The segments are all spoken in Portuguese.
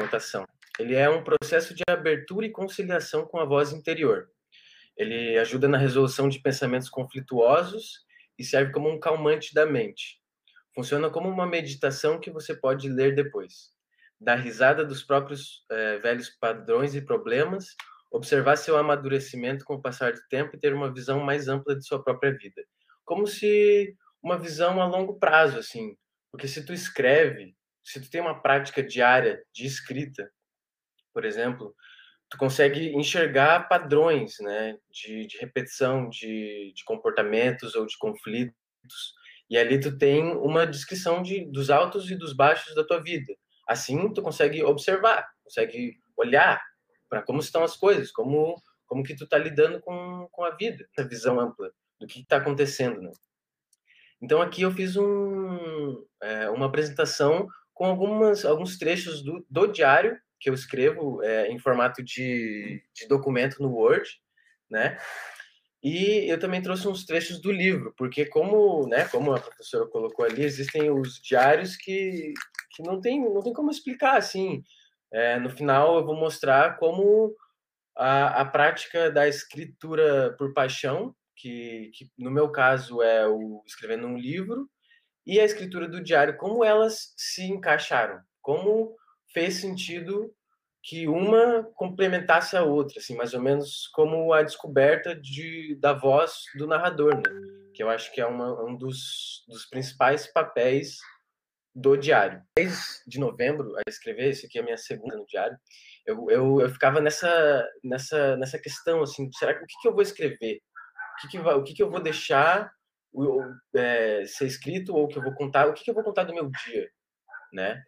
notação. Ele é um processo de abertura e conciliação com a voz interior. Ele ajuda na resolução de pensamentos conflituosos e serve como um calmante da mente. Funciona como uma meditação que você pode ler depois. Dar risada dos próprios velhos padrões e problemas, observar seu amadurecimento com o passar do tempo e ter uma visão mais ampla de sua própria vida. Como se uma visão a longo prazo, assim. Porque se tu escreve, se tu tem uma prática diária de escrita, por exemplo, tu consegue enxergar padrões, né, de repetição de comportamentos ou de conflitos, e ali tu tem uma descrição dos altos e dos baixos da tua vida. Assim, tu consegue observar, consegue olhar para como estão as coisas, como que tu tá lidando com a vida, essa visão ampla do que está acontecendo, né? Então aqui eu fiz uma apresentação com alguns trechos do diário que eu escrevo em formato de documento no Word, né? E eu também trouxe uns trechos do livro, porque como a professora colocou ali, existem os diários que não tem como explicar, assim. No final eu vou mostrar como a prática da escritura por paixão, que no meu caso é o escrevendo um livro, e a escritura do diário, como elas se encaixaram, como fez sentido que uma complementasse a outra, assim, mais ou menos como a descoberta da voz do narrador, né? Que eu acho que é um dos principais papéis do diário. De novembro, a escrever, esse aqui é a minha segunda no diário, eu ficava nessa questão, assim, será que o que eu vou escrever? O que eu vou deixar ser escrito ou o que eu vou contar? O que eu vou contar do meu dia, né?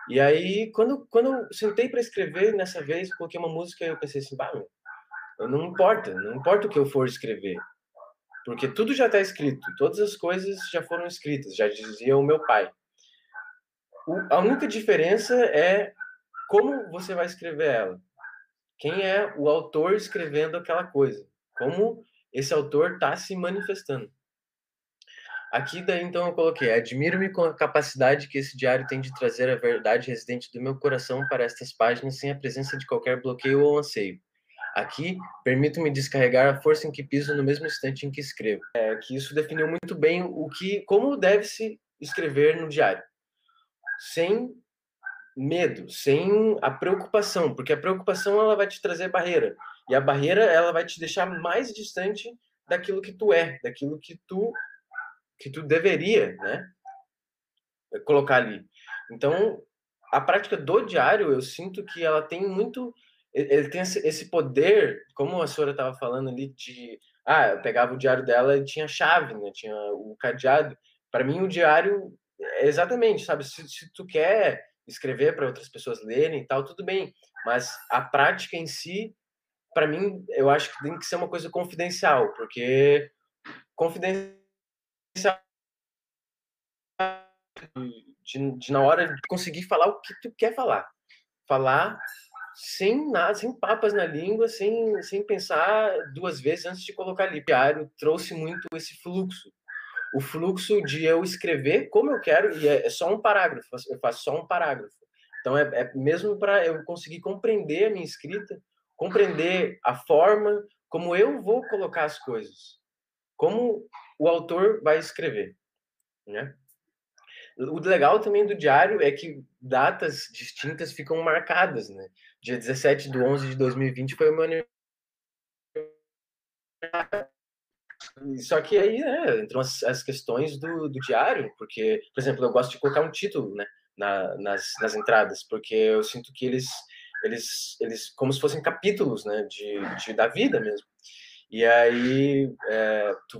E aí, quando eu sentei para escrever, nessa vez, coloquei uma música e eu pensei assim, bah, não importa o que eu for escrever, porque tudo já está escrito, todas as coisas já foram escritas, já dizia o meu pai. A única diferença é como você vai escrever ela. Quem é o autor escrevendo aquela coisa? Como esse autor está se manifestando? Aqui daí então eu coloquei: admiro-me com a capacidade que esse diário tem de trazer a verdade residente do meu coração para estas páginas sem a presença de qualquer bloqueio ou anseio. Aqui, permito-me descarregar a força em que piso no mesmo instante em que escrevo. Que isso definiu muito bem como deve-se escrever no diário. Sem medo, sem a preocupação, porque a preocupação ela vai te trazer barreira, e a barreira ela vai te deixar mais distante daquilo que tu é, daquilo que tu deveria, né, colocar ali. Então, a prática do diário, eu sinto que ela tem muito, ele tem esse poder, como a senhora estava falando ali eu pegava o diário dela e tinha chave, né, tinha o cadeado. Para mim, o diário é exatamente, sabe, se tu quer escrever para outras pessoas lerem e tal, tudo bem, mas a prática em si, para mim, eu acho que tem que ser uma coisa confidencial, porque confidencial de na hora de conseguir falar o que tu quer falar. Falar sem nada, sem papas na língua, sem pensar duas vezes antes de colocar ali. O diário trouxe muito esse fluxo. O fluxo de eu escrever como eu quero, e é só um parágrafo, eu faço só um parágrafo. Então, é mesmo para eu conseguir compreender a minha escrita, compreender a forma como eu vou colocar as coisas, como o autor vai escrever, né? O legal também do diário é que datas distintas ficam marcadas, né? Dia 17/11/2020 foi o meu aniversário. Só que aí, né, entram as questões do diário, porque, por exemplo, eu gosto de colocar um título, né, nas entradas, porque eu sinto que eles como se fossem capítulos, né, da vida mesmo. E aí, tu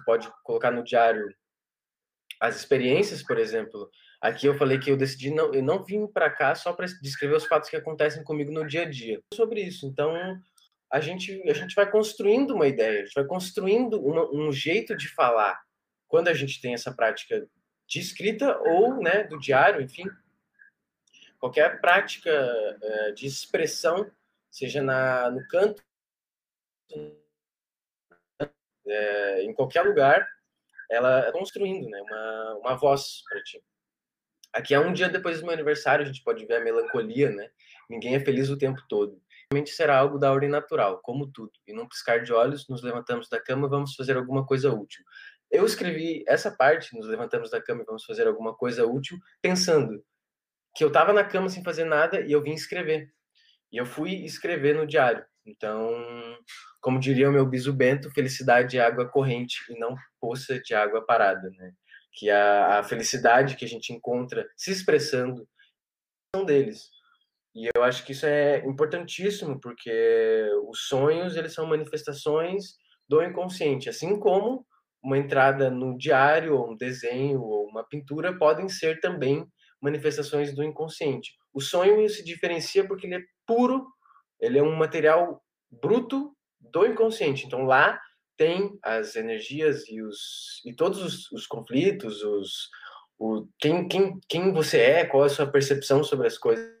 pode colocar no diário as experiências, por exemplo. Aqui eu falei que eu não vim para cá só para descrever os fatos que acontecem comigo no dia a dia. Sobre isso, então a gente vai construindo uma ideia, a gente vai construindo um jeito de falar. Quando a gente tem essa prática de escrita ou, né, do diário, enfim, qualquer prática de expressão, seja no canto, em qualquer lugar, ela é construindo, né, uma voz para ti. Aqui é um dia depois do meu aniversário, a gente pode ver a melancolia, né? Ninguém é feliz o tempo todo. Realmente será algo da ordem natural, como tudo. E num piscar de olhos, nos levantamos da cama e vamos fazer alguma coisa útil. Eu escrevi essa parte, nos levantamos da cama e vamos fazer alguma coisa útil, pensando que eu estava na cama sem fazer nada e eu vim escrever. E eu fui escrever no diário. Então, como diria o meu bisu Bento, felicidade é água corrente e não poça de água parada, né? Que a felicidade que a gente encontra se expressando são deles. E eu acho que isso é importantíssimo, porque os sonhos, eles são manifestações do inconsciente, assim como uma entrada no diário, ou um desenho, ou uma pintura podem ser também manifestações do inconsciente. O sonho se diferencia porque ele é puro, ele é um material bruto do inconsciente. Então lá tem as energias e todos os conflitos, quem você é, qual é a sua percepção sobre as coisas,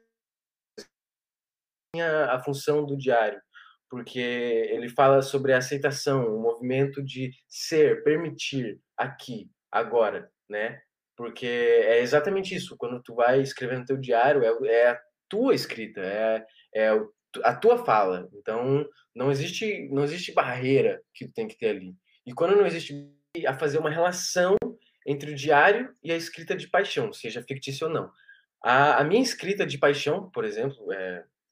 a função do diário, porque ele fala sobre a aceitação, o movimento de ser, permitir aqui, agora, né? Porque é exatamente isso. Quando tu vai escrevendo teu diário, é a tua escrita, a tua fala. Então, não existe barreira que tu tem que ter ali. E quando não existe, a fazer uma relação entre o diário e a escrita de paixão, seja fictícia ou não. A minha escrita de paixão, por exemplo,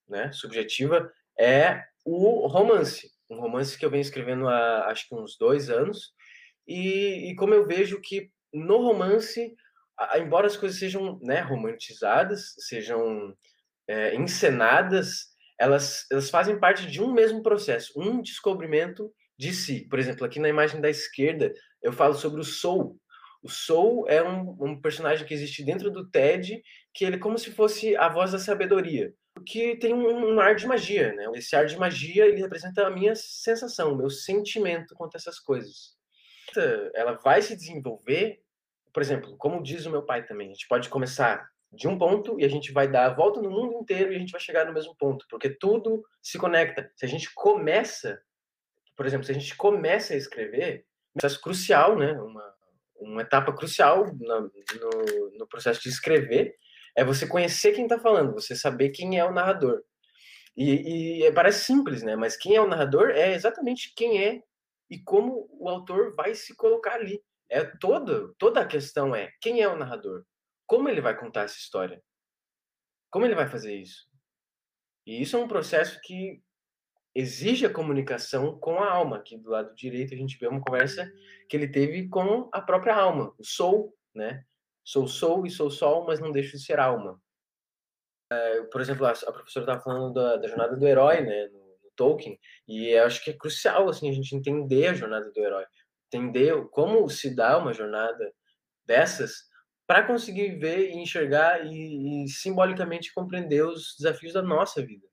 né, subjetiva, é o romance. Um romance que eu venho escrevendo há, acho que uns 2 anos. E como eu vejo que no romance, embora as coisas sejam, né, romantizadas, sejam encenadas, elas fazem parte de um mesmo processo, um descobrimento de si. Por exemplo, aqui na imagem da esquerda, eu falo sobre o Soul. O Soul é um personagem que existe dentro do Ted, que ele é como se fosse a voz da sabedoria, que tem um ar de magia, né? Esse ar de magia, ele representa a minha sensação, o meu sentimento quanto a essas coisas. Ela vai se desenvolver, por exemplo, como diz o meu pai também, a gente pode começar de um ponto e a gente vai dar a volta no mundo inteiro e a gente vai chegar no mesmo ponto, porque tudo se conecta. Se a gente começa, por exemplo, se a gente começa a escrever, um processo crucial, né? Uma etapa crucial no processo de escrever é você conhecer quem está falando, você saber quem é o narrador. E parece simples, né? Mas quem é o narrador é exatamente quem é e como o autor vai se colocar ali. Toda a questão é quem é o narrador, como ele vai contar essa história, como ele vai fazer isso. E isso é um processo que exige a comunicação com a alma. Aqui do lado direito a gente vê uma conversa que ele teve com a própria alma, o soul, né? Sou e sou sol, mas não deixo de ser alma. Por exemplo, a professora estava falando da jornada do herói, né, no Tolkien, e eu acho que é crucial assim a gente entender a jornada do herói, entender como se dá uma jornada dessas para conseguir ver e enxergar e simbolicamente compreender os desafios da nossa vida.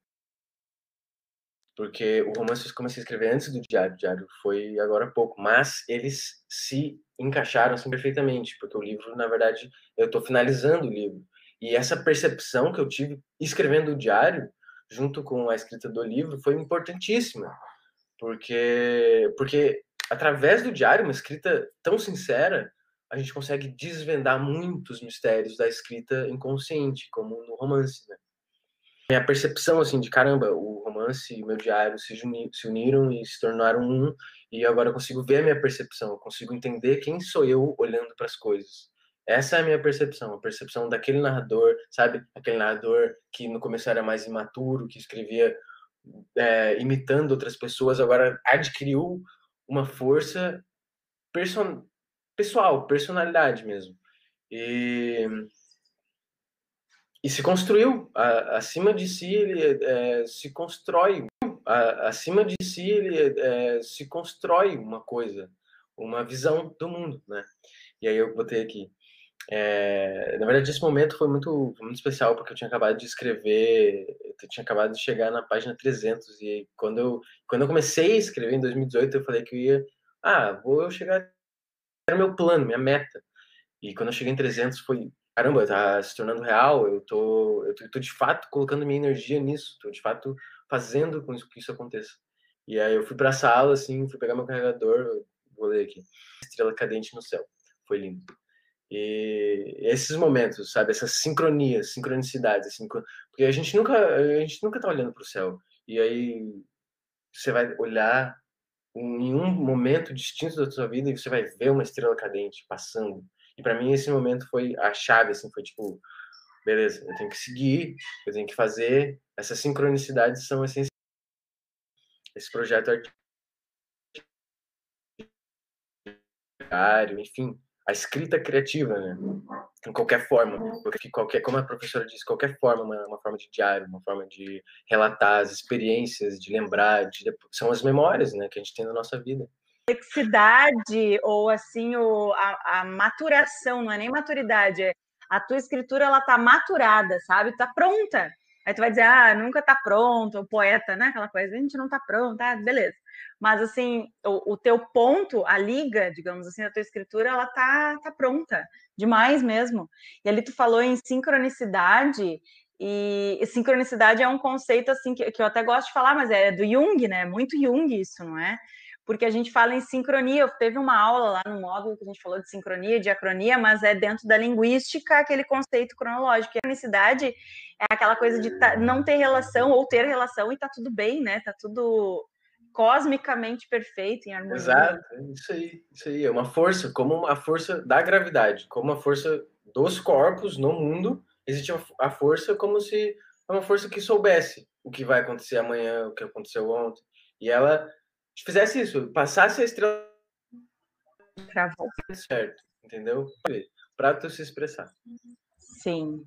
Porque o romance eu comecei a escrever antes do diário, o diário foi agora há pouco, mas eles se encaixaram assim perfeitamente, porque o livro, na verdade, eu estou finalizando o livro. E essa percepção que eu tive escrevendo o diário, junto com a escrita do livro, foi importantíssima, porque através do diário, uma escrita tão sincera, a gente consegue desvendar muitos mistérios da escrita inconsciente, como no romance, né? Minha percepção, assim, de caramba, o romance e o meu diário se uniram e se tornaram um, e agora eu consigo ver a minha percepção, eu consigo entender quem sou eu olhando para as coisas. Essa é a minha percepção, a percepção daquele narrador, sabe? Aquele narrador que no começo era mais imaturo, que escrevia imitando outras pessoas, agora adquiriu uma força pessoal, personalidade mesmo. E se construiu acima de si, ele se constrói acima de si, ele se constrói uma coisa, uma visão do mundo, né? E aí eu botei aqui. Na verdade, esse momento foi muito especial, porque eu tinha acabado de escrever, eu tinha acabado de chegar na página 300, e quando eu comecei a escrever em 2018, eu falei que eu ia, vou chegar, era meu plano, minha meta. E quando eu cheguei em 300 foi, caramba, tá se tornando real, eu tô de fato colocando minha energia nisso, tô de fato fazendo com que isso aconteça. E aí eu fui pra sala, assim, fui pegar meu carregador, vou ler aqui. Estrela cadente no céu. Foi lindo. E esses momentos, sabe, essas sincronias, sincronicidades, assim, porque a gente nunca tá olhando para o céu. E aí você vai olhar em um momento distinto da sua vida e você vai ver uma estrela cadente passando. E para mim esse momento foi a chave, assim, foi tipo, beleza, eu tenho que seguir, eu tenho que fazer. Essas sincronicidades são essenciais. Esse projeto artístico, enfim, a escrita criativa, né? Em qualquer forma, porque como a professora disse, qualquer forma, uma forma de diário, uma forma de relatar as experiências, de lembrar, são as memórias, né, que a gente tem na nossa vida. Complexidade ou assim a maturação, não é nem maturidade, é a tua escritura ela tá maturada, sabe? Tá pronta. Aí tu vai dizer, nunca tá pronto, o poeta, né? Aquela coisa, a gente não tá pronto, beleza. Mas assim, o teu ponto, a liga, digamos assim, da tua escritura, ela tá pronta, demais mesmo. E ali tu falou em sincronicidade, e sincronicidade é um conceito assim que eu até gosto de falar, mas é do Jung, né? Muito Jung isso, não é? Porque a gente fala em sincronia. Teve uma aula lá no módulo que a gente falou de sincronia, diacronia, mas é dentro da linguística aquele conceito cronológico. E a cronicidade é aquela coisa de não ter relação ou ter relação e tá tudo bem, né? Tá tudo cosmicamente perfeito, em harmonia. Exato, isso aí. É uma força, como uma força da gravidade, como a força dos corpos no mundo, existe a força como se é uma força que soubesse o que vai acontecer amanhã, o que aconteceu ontem. E ela fizesse isso, passasse a estrela Travou. certo, entendeu? Para tu se expressar. Sim.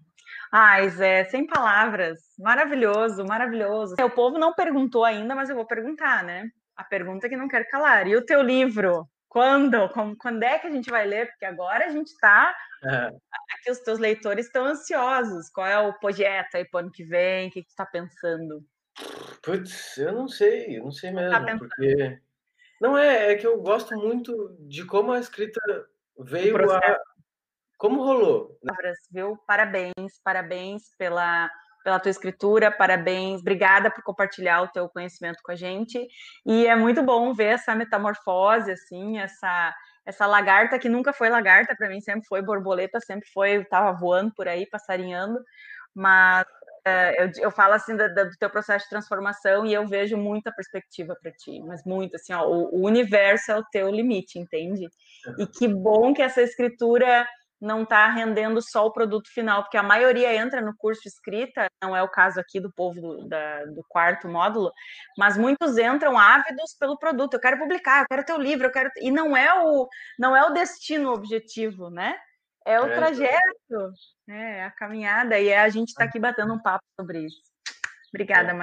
Zé, sem palavras. Maravilhoso, maravilhoso. O povo não perguntou ainda, mas eu vou perguntar, né? A pergunta que não quero calar. E o teu livro? Quando? Quando é que a gente vai ler? Porque agora a gente está. Aqui os teus leitores estão ansiosos. Qual é o projeto aí para o ano que vem? O que tu está pensando? Putz, eu não sei Não está mesmo, pensando porque não é que eu gosto muito de como a escrita o veio a processo, como rolou. viu? Parabéns, parabéns pela tua escritura, parabéns, obrigada por compartilhar o teu conhecimento com a gente. E é muito bom ver essa metamorfose, assim, essa lagarta que nunca foi lagarta para mim, sempre foi borboleta, sempre foi, estava voando por aí, passarinhando, mas eu falo assim do teu processo de transformação e eu vejo muita perspectiva para ti, mas muito assim, ó, o universo é o teu limite, entende? E que bom que essa escritura não está rendendo só o produto final, porque a maioria entra no curso de escrita, não é o caso aqui do povo do quarto módulo, mas muitos entram ávidos pelo produto. Eu quero publicar, eu quero ter o livro, eu quero. E não é o destino objetivo, né? É o trajeto, a caminhada, e a gente está aqui batendo um papo sobre isso. Obrigada,